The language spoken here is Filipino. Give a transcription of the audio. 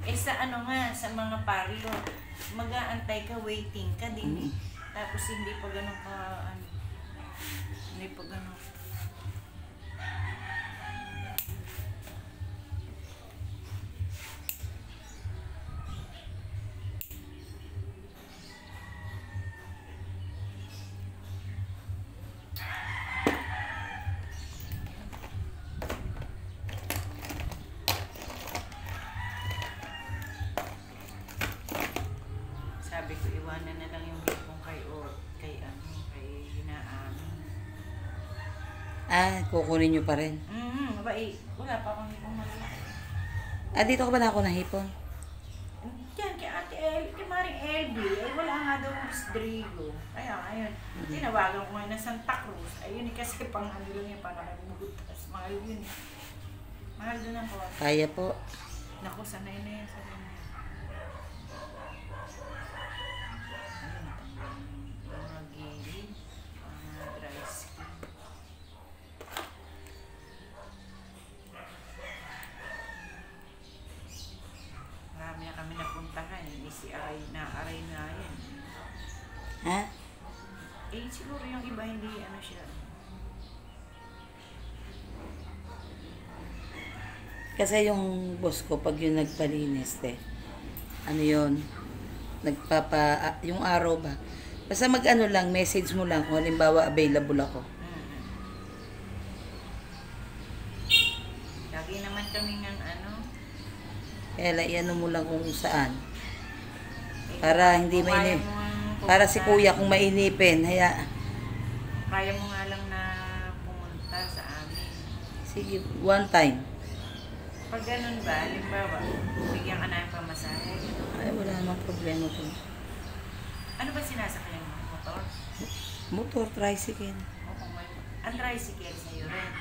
Eh sa ano nga, sa mga parlo, mag-aantay ka, waiting ka din eh. Tapos hindi pa ganun ka, ano, hindi pa ganun. Sabi ko, iwanan na lang yung hipong kay inaamin. Ah, kukunin nyo pa rin. Wala pa akong hipong malaki. Ah, dito ka ba na ako ng hipon? Diyan, kay Ate kay Maring Elby, ay wala nga daw ang Rodrigo. Kaya ayun, tinawagan ko ngayon ng Santa Cruz. Ayun kasi pang ano lang yung pangalangutas. Mahal yun eh. Mahal doon ang kawat. Kaya po. Naku, sanay na yan sa ganyan. Mga gilid, mga dry skin. Marami na kami napuntahan. DCI na-aray na yan. Ha? Eh, siguro yung iba hindi ano siya. Kasi yung boss ko, pag yung nagpalinis, ano yun, yung araw ba? Basta mag-ano lang, message mo lang kung halimbawa available ako. Lagi naman kami ng ano. Kaya iano mo lang kung saan. Para hindi mainip. Para si kuya kung mainipin, Kaya mo nga lang na pumunta sa amin. sige, one time. Pag ganun ba, halimbawa, bigyan ka na ng pamasahe. Ay, wala namang problema po. Ano ba sinasakyan mo? Motor? Motor, tricycle. Oo, ang tricycle sa'yo rin.